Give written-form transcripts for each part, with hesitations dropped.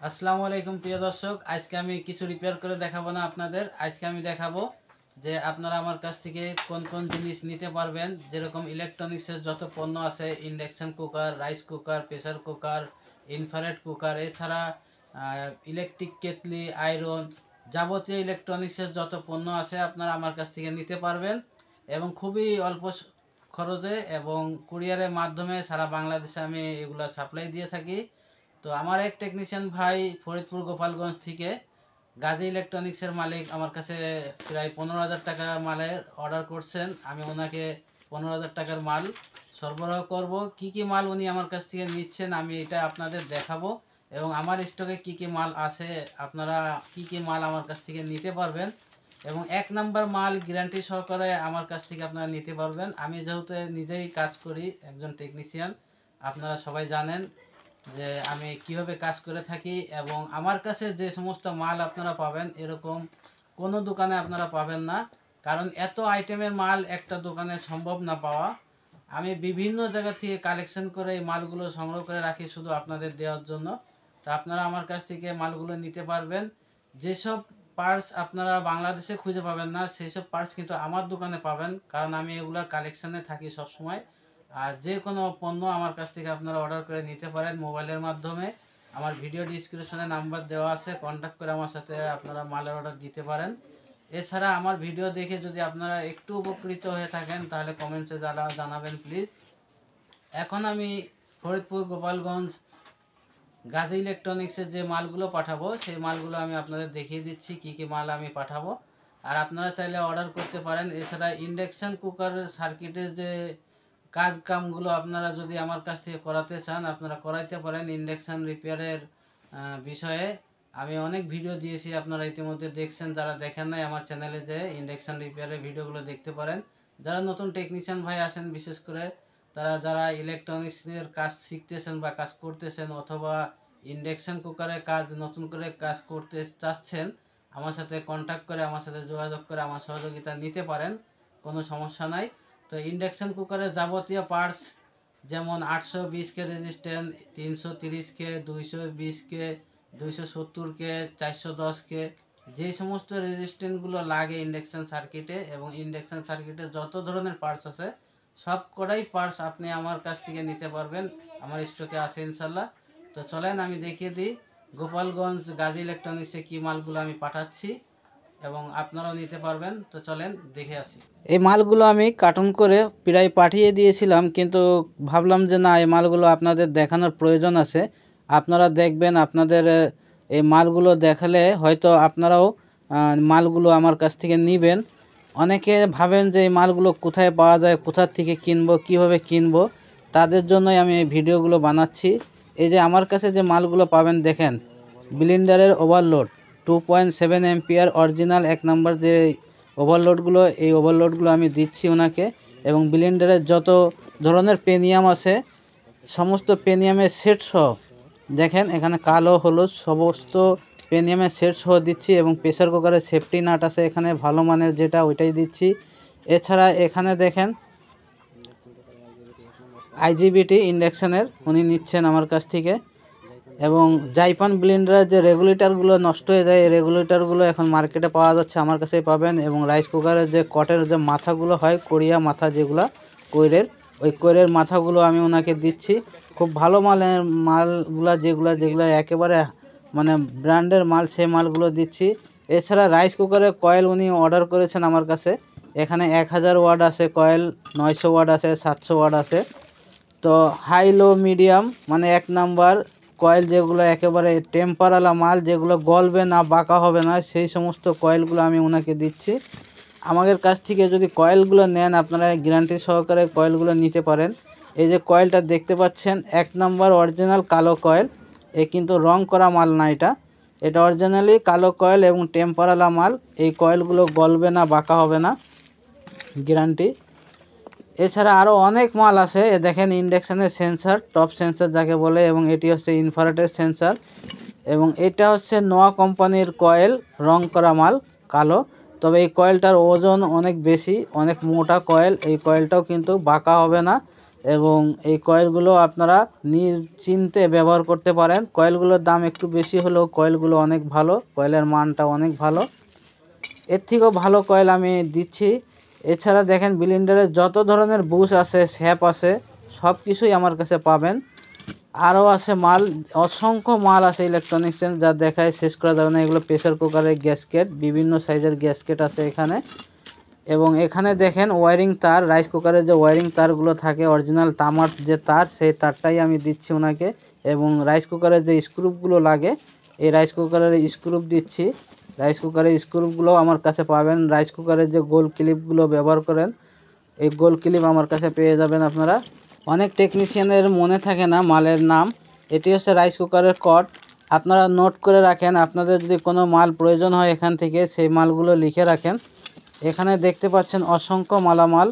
আসসালামু আলাইকুম প্রিয় দর্শক, আজকে আমি কিছু রিপেয়ার করে দেখাবো না আপনাদের। আজকে আমি দেখাবো যে আপনারা আমার কাছ থেকে কোন কোন জিনিস নিতে পারবেন। যেরকম ইলেকট্রনিক্সের যত পণ্য আছে, induction cooker, rice cooker, pressure cooker, infrared cooker, এছাড়া ইলেকট্রিক কেটলি, আয়রন, যাবতীয় ইলেকট্রনিক্সের যত পণ্য আছে আপনারা আমার কাছ থেকে নিতে পারবেন এবং খুবই অল্প খরচে এবং কুরিয়ারের মাধ্যমে সারা বাংলাদেশে আমি এগুলা সাপ্লাই দিয়ে থাকি। তো আমার এক টেকনিশিয়ান ভাই ফরিদপুর গোপালগঞ্জ থেকে গাজী ইলেকট্রনিক্সের মালিক আমার কাছে প্রায় 15,000 টাকা মালের অর্ডার করছেন। আমি ওনাকে 15,000 টাকার মাল সরবরাহ করব। কি কি মাল উনি আমার কাছ থেকে নিচ্ছেন আমি এটা আপনাদের দেখাবো এবং আমার স্টকে কি কি মাল আছে আপনারা কি কি মাল আমার কাছ থেকে নিতে পারবেন এবং 1 নাম্বার মাল গ্যারান্টি সহকারে আমার কাছ থেকে আপনারা নিতে পারবেন। আমি যেহেতু নিজেই কাজ করি, একজন টেকনিশিয়ান, আপনারা সবাই জানেন যে আমি কিভাবে কাজ করে থাকি এবং আমার কাছে যে সমস্ত মাল আপনারা পাবেন এরকম কোনো দোকানে আপনারা পাবেন না, কারণ এত আইটেমের মাল একটা দোকানে সম্ভব না পাওয়া। আমি বিভিন্ন জায়গা থেকে কালেকশন করে এই মালগুলো সংগ্রহ করে রাখি শুধু আপনাদের দেওয়ার জন্য। তো আপনারা আমার কাছ থেকে মালগুলো নিতে পারবেন। যেসব পার্টস আপনারা বাংলাদেশে খুঁজে পাবেন না সেই সব পার্টস কিন্তু আমার দোকানে পাবেন, কারণ আমি এগুলো কালেকশানে থাকি সব সময়। আর যে কোনো পণ্য আমার কাছ থেকে আপনারা অর্ডার করে নিতে পারেন মোবাইলের মাধ্যমে। আমার ভিডিও ডিসক্রিপশনে নাম্বার দেওয়া আছে, কন্ট্যাক্ট করে আমার সাথে আপনারা মালের অর্ডার দিতে পারেন। এছাড়া আমার ভিডিও দেখে যদি আপনারা একটু উপকৃত হয়ে থাকেন তাহলে কমেন্টসে জানাবেন প্লিজ। এখন আমি ফরিদপুর গোপালগঞ্জ গাজী ইলেকট্রনিক্সের যে মালগুলো পাঠাবো সেই মালগুলো আমি আপনাদের দেখিয়ে দিচ্ছি কি কি মাল আমি পাঠাবো। আর আপনারা চাইলে অর্ডার করতে পারেন। এছাড়া ইন্ডাকশান কুকারের সার্কিটের যে কামগুলো আপনারা যদি আমার কাছ থেকে করাতে চান আপনারা করাইতে পারেন। ইন্ডাকশান রিপেয়ারের বিষয়ে আমি অনেক ভিডিও দিয়েছি, আপনারা ইতিমধ্যে দেখছেন। যারা দেখেন নাই আমার চ্যানেলে যে ইন্ডাকশান রিপেয়ারের ভিডিওগুলো দেখতে পারেন। যারা নতুন টেকনিশিয়ান ভাই আছেন বিশেষ করে তারা যারা ইলেকট্রনিক্সের কাজ শিখতেছেন বা কাজ করতেছেন অথবা ইন্ডাকশান কুকারের কাজ নতুন করে কাজ করতে চাচ্ছেন, আমার সাথে কন্ট্যাক্ট করে আমার সাথে যোগাযোগ করে আমার সহযোগিতা নিতে পারেন, কোনো সমস্যা নাই। তো ইন্ডাকশান কুকারের যাবতীয় পার্টস যেমন 820K resistance, 330K, 220K, 270K, 410K, যে সমস্ত রেজিস্ট্যান্সগুলো লাগে ইন্ডাকশান সার্কিটে এবং ইন্ডাকশান সার্কিটে যত ধরনের পার্টস আছে সব কটাই পার্টস আপনি আমার কাছ থেকে নিতে পারবেন, আমার স্টকে আছে ইনশাল্লাহ। তো চলেন আমি দেখিয়ে দিই গোপালগঞ্জ গাজী ইলেকট্রনিক্সে কী মালগুলো আমি পাঠাচ্ছি এবং আপনারাও নিতে পারবেন। তো চলেন দেখে আসি। এই মালগুলো আমি কার্টুন করে প্রায় পাঠিয়ে দিয়েছিলাম, কিন্তু ভাবলাম যে না, এই মালগুলো আপনাদের দেখানোর প্রয়োজন আছে। আপনারা দেখবেন, আপনাদের এই মালগুলো দেখালে হয়তো আপনারাও মালগুলো আমার কাছ থেকে নেবেন। অনেকে ভাবেন যে এই মালগুলো কোথায় পাওয়া যায়, কোথা থেকে কিনবো, কিভাবে কিনবো, তাদের জন্যই আমি এই ভিডিওগুলো বানাচ্ছি। এই যে আমার কাছে যে মালগুলো পাবেন দেখেন, ব্লেন্ডারের ওভারলোড 2.7 এম্পিয়ার অরিজিনাল 1 নাম্বার যে ওভারলোডগুলো, এই ওভারলোডগুলো আমি দিচ্ছি ওনাকে। এবং ব্লেন্ডারের যত ধরনের পেনিয়াম আছে সমস্ত পেনিয়ামের সেট সহ দেখেন এখানে কালো হলুদ সমস্ত পেনিয়ামের সেট সহ দিচ্ছি এবং প্রেসার কুকারের সেফটি নাট আছে এখানে ভালো মানের যেটা ওইটাই দিচ্ছি। এছাড়া এখানে দেখেন আইজিবিটি ইন্ডাকশানের উনি নিচ্ছেন আমার কাছ থেকে। এবং জাইপান ব্লেন্ডারের যে রেগুলেটরগুলো নষ্ট হয়ে যায় এই রেগুলেটরগুলো এখন মার্কেটে পাওয়া যাচ্ছে, আমার কাছেই পাবেন। এবং রাইস কুকারের যে কটের যে মাথাগুলো হয়, কোরিয়া মাথা যেগুলো কৈরের, ওই কৈরের মাথাগুলো আমি ওনাকে দিচ্ছি। খুব ভালো মালের মালগুলো যেগুলো একেবারে মানে ব্র্যান্ডের মাল, সেই মালগুলো দিচ্ছি। এছাড়া রাইস কুকারের কয়েল উনি অর্ডার করেছেন আমার কাছে। এখানে 1000 ওয়াট আছে কয়েল, 900 ওয়াট আছে, 700 ওয়াট আছে। তো হাই লো মিডিয়াম মানে 1 নাম্বার কয়েল যেগুলো একেবারে টেম্পারওয়ালা মাল, যেগুলো গলবে না, বাঁকা হবে না, সেই সমস্ত কয়েলগুলো আমি ওনাকে দিচ্ছি। আমাদের কাছ থেকে যদি কয়েলগুলো নেন আপনারা গ্যারান্টি সহকারে কয়েলগুলো নিতে পারেন। এই যে কয়েলটা দেখতে পাচ্ছেন 1 নাম্বার অরিজিনাল কালো কয়েল, এ কিন্তু রং করা মাল না, এটা অরিজিনালি কালো কয়েল এবং টেম্পারওয়ালা মাল। এই কয়েলগুলো গলবে না, বাঁকা হবে না, গ্যারান্টি। এছাড়া আরও অনেক মাল আছে, দেখেন ইন্ডাকশানের সেন্সার, টপ সেন্সার যাকে বলে, এবং এটি হচ্ছে ইনফ্রারেড সেন্সার। এবং এটা হচ্ছে নোয়া কোম্পানির কয়েল, রং করা মাল, কালো। তবে এই কয়েলটার ওজন অনেক বেশি, অনেক মোটা কয়েল। এই কয়েলটাও কিন্তু বাঁকা হবে না এবং এই কয়েলগুলো আপনারা নিশ্চিন্তে ব্যবহার করতে পারেন। কয়েলগুলোর দাম একটু বেশি হলেও কয়েলগুলো অনেক ভালো, কয়েলের মানটা অনেক ভালো। এর থেকেও ভালো কয়েল আমি দিচ্ছি। এছাড়া দেখেন ব্লেন্ডারের যত ধরনের বুশ আছে, শ্যাপ আছে, সব কিছুই আমার কাছে পাবেন। আরও আছে মাল, অসংখ্য মাল আছে ইলেকট্রনিক্সের, যা দেখায় শেষ করা যাবে না। এগুলো প্রেসার কুকারের গ্যাসকেট, বিভিন্ন সাইজের গ্যাসকেট আছে এখানে। এবং এখানে দেখেন ওয়্যারিং তার, রাইস কুকারের যে ওয়্যারিং তারগুলো থাকে অরিজিনাল তামার যে তার, সেই তারটাই আমি দিচ্ছি ওনাকে। এবং রাইস কুকারের যে স্ক্রুপগুলো লাগে, এই রাইস কুকারের স্ক্রুপ দিচ্ছি। রাইস কুকারের স্ক্রুপগুলো আমার কাছে পাবেন। রাইস কুকারের যে গোল ক্লিপগুলো ব্যবহার করেন, এই গোল ক্লিপ আমার কাছে পেয়ে যাবেন আপনারা। অনেক টেকনিশিয়ানের মনে থাকে না মালের নাম। এটি হচ্ছে রাইস কুকারের কট। আপনারা নোট করে রাখেন, আপনাদের যদি কোনো মাল প্রয়োজন হয় এখান থেকে সেই মালগুলো লিখে রাখেন। এখানে দেখতে পাচ্ছেন অসংখ্য মালামাল।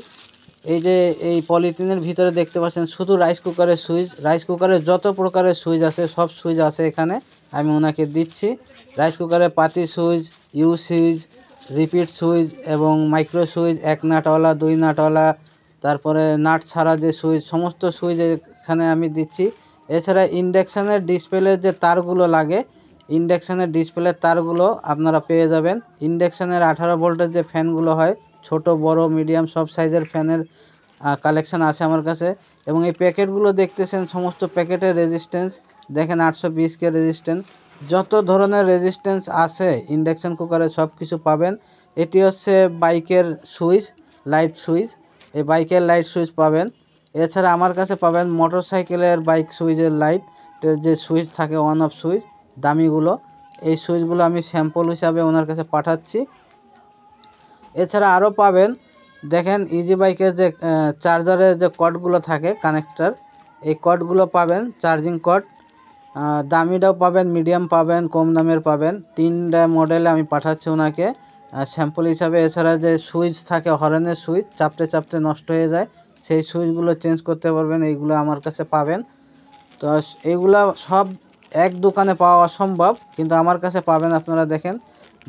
এই যে এই পলিথিনের ভিতরে দেখতে পাচ্ছেন শুধু রাইস কুকারের সুইচ। রাইস কুকারের যত প্রকারের সুইচ আছে সব সুইচ আছে এখানে, আমি ওনাকে দিচ্ছি। রাইস কুকারের পাতি switch, U switch, repeat switch এবং মাইক্রো সুইচ, 1 নাটওয়ালা, 2 নাটওয়ালা, তারপরে নাট ছাড়া যে সুইচ, সমস্ত সুইচ এখানে আমি দিচ্ছি। এছাড়া ইন্ডাকশানের ডিসপ্লের যে তারগুলো লাগে, ইন্ডাকশানের ডিসপ্লের তারগুলো আপনারা পেয়ে যাবেন। ইন্ডাকশানের 18 ভোল্টের যে ফ্যানগুলো হয়, ছোট বড় মিডিয়াম সব সাইজের ফ্যানের কালেকশান আছে আমার কাছে। এবং এই প্যাকেটগুলো দেখতেছেন, সমস্ত প্যাকেটের রেজিস্ট্যান্স দেখেন 820 কে রেজিস্ট্যান্স। যত ধরনের রেজিস্ট্যান্স আছে ইন্ডাকশান কুকারে সব কিছু পাবেন। এটি হচ্ছে বাইকের সুইচ, লাইট সুইচ, এই বাইকের লাইট সুইচ পাবেন। এছাড়া আমার কাছে পাবেন মোটর সাইকেলের বাইক সুইচের লাইটের যে সুইচ থাকে, অন অফ সুইচ, দামিগুলো। এই সুইচগুলো আমি স্যাম্পল হিসাবে ওনার কাছে পাঠাচ্ছি। এছাড়া আরও পাবেন, দেখেন ইজি বাইকের যে চার্জারের যে কর্ডগুলো থাকে কানেক্টার, এই কর্ডগুলো পাবেন, চার্জিং কর্ড। দামিটাও পাবেন, মিডিয়াম পাবেন, কম দামের পাবেন। 3টা মডেলে আমি পাঠাচ্ছি ওনাকে স্যাম্পল হিসাবে। এছাড়া যে সুইচ থাকে, হর্নের সুইচ, চাপতে চাপতে নষ্ট হয়ে যায়, সেই সুইচগুলো চেঞ্জ করতে পারবেন, এইগুলো আমার কাছে পাবেন। তো এইগুলো সব এক দোকানে পাওয়া অসম্ভব, কিন্তু আমার কাছে পাবেন। আপনারা দেখেন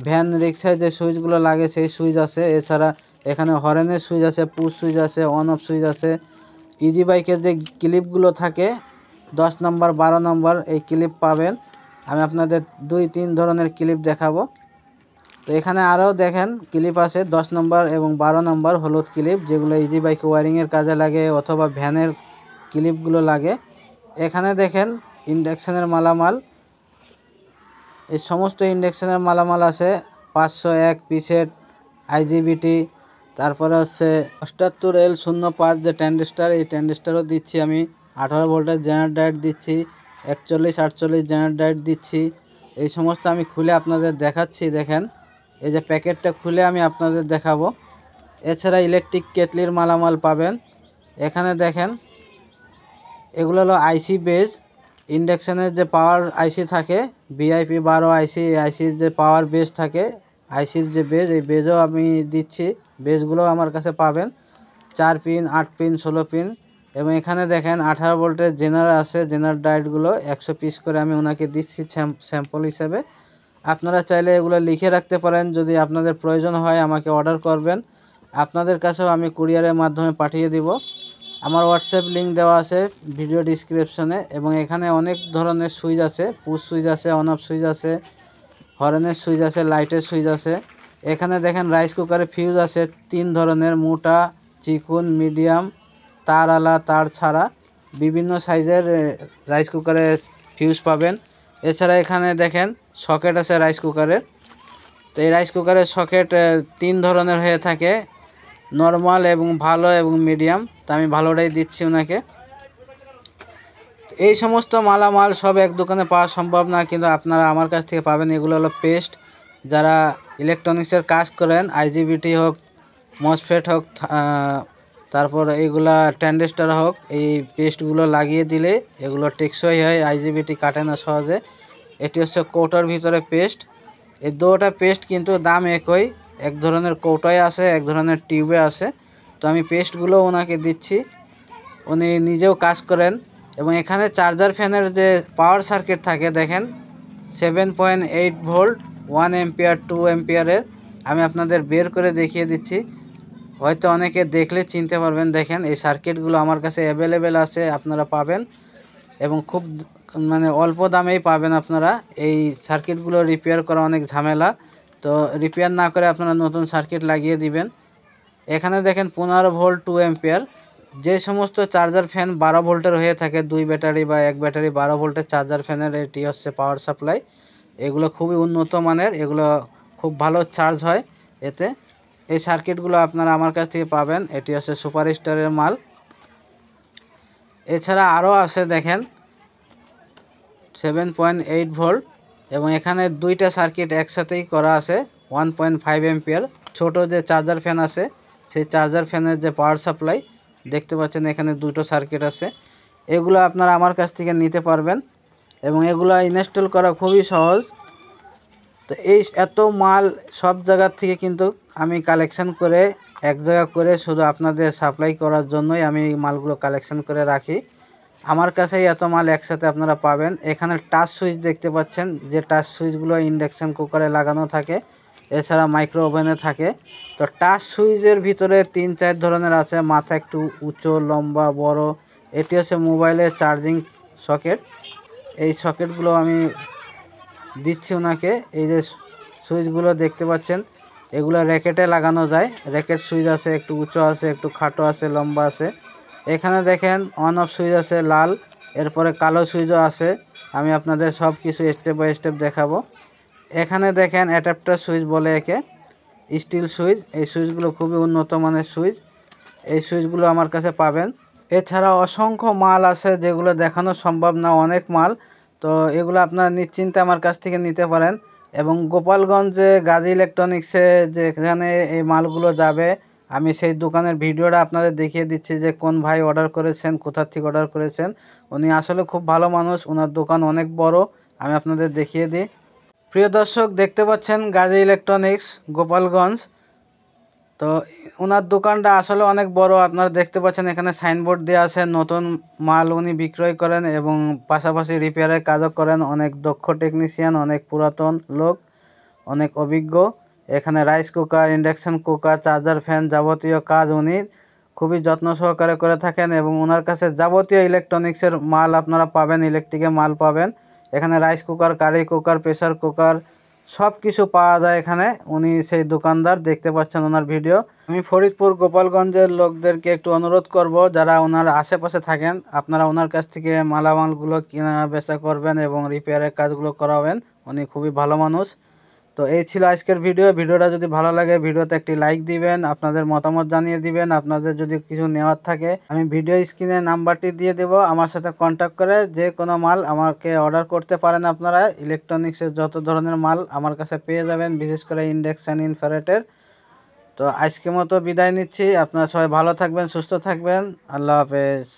ভ্যান রিক্সায় যে সুইচগুলো লাগে সেই সুইচ আছে। এছাড়া এখানে হর্নের সুইচ আছে, পুশ সুইচ আছে, অন অফ সুইচ আছে। ইজি বাইকের যে ক্লিপগুলো থাকে 10 নম্বর 12 নম্বর, এই ক্লিপ পাবেন। আমি আপনাদের 2-3 ধরনের ক্লিপ দেখাবো। তো এখানে আরও দেখেন ক্লিপ আছে 10 নম্বর এবং 12 নম্বর হলুদ ক্লিপ, যেগুলো ইজি বাইকে ওয়্যারিংয়ের কাজে লাগে অথবা ভ্যানের ক্লিপগুলো লাগে। এখানে দেখেন ইন্ডাকশানের মালামাল, এই সমস্ত ইন্ডাকশানের মালামাল আছে। 501 পিসের আইজিবিটি, তারপরে হচ্ছে 78L05 যে ট্যান্ডেস্টার, এই ট্যান্ডেস্টারও দিচ্ছি আমি। 18 ভোল্টের জেনারেট ডায়োড দিচ্ছি, 41-48 জেনারেট ডায়োড দিচ্ছি। এই সমস্ত আমি খুলে আপনাদের দেখাচ্ছি। দেখেন এই যে প্যাকেটটা খুলে আমি আপনাদের দেখাবো। এছাড়া ইলেকট্রিক কেটলির মালামাল পাবেন এখানে। দেখেন এগুলো হলো আইসি বেজ, ইন্ডাকশানের যে পাওয়ার আইসি থাকে, VIP 12 আইসি, আইসির যে পাওয়ার বেজ থাকে, আইসির যে বেজ, এই বেজও আমি দিচ্ছি। বেজগুলোও আমার কাছে পাবেন, 4 পিন, 8 পিন, 16 পিন। এবং এখানে দেখেন 18 ভোল্টের জেনারেল আছে, জেনারেল ডায়োডগুলো 100 পিস করে আমি ওনাকে দিচ্ছি স্যাম্পল হিসেবে। আপনারা চাইলে এগুলো লিখে রাখতে পারেন, যদি আপনাদের প্রয়োজন হয় আমাকে অর্ডার করবেন, আপনাদের কাছেও আমি কুরিয়ারের মাধ্যমে পাঠিয়ে দিব। আমার হোয়াটসঅ্যাপ লিঙ্ক দেওয়া আছে ভিডিও ডিসক্রিপশনে। এবং এখানে অনেক ধরনের সুইচ আছে, পুশ সুইচ আছে, অন অফ সুইচ আছে, হর্নের সুইচ আছে, লাইটের সুইচ আছে। এখানে দেখেন রাইস কুকারে ফিউজ আছে 3 ধরনের, মোটা, চিকুন, মিডিয়াম, তারওয়ালা, তার ছাড়া, বিভিন্ন সাইজের রাইস কুকারের ফিউজ পাবেন। এছাড়া এখানে দেখেন সকেট আছে রাইস কুকারের। তো এই রাইস কুকারের সকেট 3 ধরনের হয়ে থাকে, নর্মাল এবং ভালো এবং মিডিয়াম। তো আমি ভালোটাই দিচ্ছি ওনাকে। এই সমস্ত মালামাল সব এক দোকানে পাওয়া সম্ভব না, কিন্তু আপনারা আমার কাছ থেকে পাবেন। এগুলো হলো পেস্ট, যারা ইলেকট্রনিক্সের কাজ করেন, আইজিবিটি হোক, মসফেট হোক, তারপর এইগুলা ট্যান্ডেস্টার হোক, এই পেস্টগুলো লাগিয়ে দিলে এগুলো টেকসই হয়, আইজিবিটি কাটে না সহজে। এটি হচ্ছে কৌটার ভিতরে পেস্ট। এই দুটো পেস্ট কিন্তু দাম একই, এক ধরনের কৌটায় আছে, এক ধরনের টিউবে আছে। তো আমি পেস্টগুলো ওনাকে দিচ্ছি, উনি নিজেও কাজ করেন। এবং এখানে চার্জার ফ্যানের যে পাওয়ার সার্কিট থাকে দেখেন 7.8 ভোল্ট, 1 এম্পিয়ার, 2 এম্পিয়ারের। আমি আপনাদের বের করে দেখিয়ে দিচ্ছি। হয়তো অনেকে দেখলে চিনতে পারবেন। দেখেন এই সার্কিটগুলো আমার কাছে অ্যাভেলেবেল আছে, আপনারা পাবেন এবং খুব মানে অল্প দামেই পাবেন আপনারা। এই সার্কিটগুলো রিপেয়ার করা অনেক ঝামেলা, তো রিপেয়ার না করে আপনারা নতুন সার্কিট লাগিয়ে দিবেন। এখানে দেখেন 15 ভোল্ট 2 অ্যাম্পিয়ার। যে সমস্ত চার্জার ফ্যান 12 ভোল্টের হয়ে থাকে, 2 ব্যাটারি বা 1 ব্যাটারি 12 ভোল্টের চার্জার ফ্যানের এটি হচ্ছে পাওয়ার সাপ্লাই। এগুলো খুবই উন্নত মানের, এগুলো খুব ভালো চার্জ হয় এতে। এই সার্কিটগুলো আপনারা আমার কাছ থেকে পাবেন, এটি হচ্ছে সুপারস্টারের মাল। এছাড়া আরও আছে দেখেন 7.8 ভোল্ট, এবং এখানে দুইটা সার্কিট একসাথেই করা আছে 1.5 অ্যাম্পিয়ার। ছোট যে চার্জার ফ্যান আছে সেই চার্জার ফ্যানের যে পাওয়ার সাপ্লাই দেখতে পাচ্ছেন, এখানে দুটো সার্কিট আছে। এগুলো আপনারা আমার কাছ থেকে নিতে পারবেন এবং এগুলো ইনস্টল করা খুবই সহজ। তো এই এত মাল সব জায়গার থেকে কিন্তু আমি কালেকশন করে এক জায়গা করে শুধু আপনাদের সাপ্লাই করার জন্যই আমি এই মালগুলো কালেকশন করে রাখি। আমার কাছেই এত মাল একসাথে আপনারা পাবেন। এখানে টাচ সুইচ দেখতে পাচ্ছেন, যে টাচ সুইচগুলো ইন্ডাকশান কুকারে লাগানো থাকে, এছাড়া মাইক্রো ওভেনে থাকে। তো টাচ সুইচের ভিতরে 3-4 ধরনের আছে, মাথা একটু উঁচু লম্বা বড়। এটি হচ্ছে মোবাইলের চার্জিং সকেট। এই সকেটগুলো আমি দিচ্ছি ওনাকে। এই যে সুইচগুলো দেখতে পাচ্ছেন, এগুলো র্যাকেটে লাগানো যায়। র্যাকেট সুইচ আছে, একটু উঁচু আছে, একটু খাটো আছে, লম্বা আছে। এখানে দেখেন অন অফ সুইচ আছে লাল, এরপরে কালো সুইচও আছে। আমি আপনাদের সব কিছু স্টেপ বাই স্টেপ দেখাবো। এখানে দেখেন অ্যাডাপ্টার সুইচ বলে একে, স্টিল সুইচ। এই সুইচগুলো খুবই উন্নত মানের সুইচ, এই সুইচগুলো আমার কাছে পাবেন। এছাড়া অসংখ্য মাল আছে যেগুলো দেখানো সম্ভব না, অনেক মাল। তো এগুলো আপনারা নিশ্চিন্তে আমার কাছ থেকে নিতে পারেন। এবং গোপালগঞ্জে গাজী ইলেকট্রনিক্সে যেখানে এই মালগুলো যাবে, আমি সেই দোকানের ভিডিওটা আপনাদের দেখিয়ে দিচ্ছি যে কোন ভাই অর্ডার করেছেন, কোথা থেকে অর্ডার করেছেন। উনি আসলে খুব ভালো মানুষ, ওনার দোকান অনেক বড়, আমি আপনাদের দেখিয়ে দিই। প্রিয় দর্শক, দেখতে পাচ্ছেন গাজী ইলেকট্রনিক্স গোপালগঞ্জ। তো ওনার দোকানটা আসলে অনেক বড়। আপনারা দেখতে পাচ্ছেন এখানে সাইনবোর্ড দেওয়া আছে। নতুন মাল উনি বিক্রয় করেন এবং পাশাপাশি রিপেয়ারের কাজও করেন। অনেক দক্ষ টেকনিশিয়ান, অনেক পুরাতন লোক, অনেক অভিজ্ঞ। এখানে rice cooker, induction cooker, charger fan যাবতীয় কাজ উনি খুবই যত্ন সহকারে করে থাকেন এবং ওনার কাছে যাবতীয় ইলেকট্রনিক্সের মাল আপনারা পাবেন, ইলেকট্রিকের মাল পাবেন। এখানে rice cooker, curry cooker, pressure cooker সব কিছু পাওয়া যায় এখানে। উনি সেই দোকানদার, দেখতে পাচ্ছেন ওনার ভিডিও। আমি ফরিদপুর গোপালগঞ্জের লোকদেরকে একটু অনুরোধ করব, যারা ওনার আশেপাশে থাকেন, আপনারা ওনার কাছ থেকে মালামালগুলো কেনা বেচা করবেন এবং রিপেয়ারের কাজগুলো করাবেন। উনি খুবই ভালো মানুষ। তো এই ছিল আজকের ভিডিওটা যদি ভালো লাগে ভিডিওতে একটি লাইক দিবেন, আপনাদের মতামত জানিয়ে দিবেন। আপনাদের যদি কিছু নেওয়ার থাকে আমি ভিডিও স্ক্রিনে নাম্বারটি দিয়ে দেব, আমার সাথে কন্ট্যাক্ট করে যে কোনো মাল আমাকে অর্ডার করতে পারেন। আপনারা ইলেকট্রনিক্সের যত ধরনের মাল আমার কাছে পেয়ে যাবেন, বিশেষ করে ইন্ডাকশান ইনফ্রারেটের। তো আজকের মতো বিদায় নিচ্ছি। আপনারা সবাই ভালো থাকবেন, সুস্থ থাকবেন। আল্লাহ হাফেজ।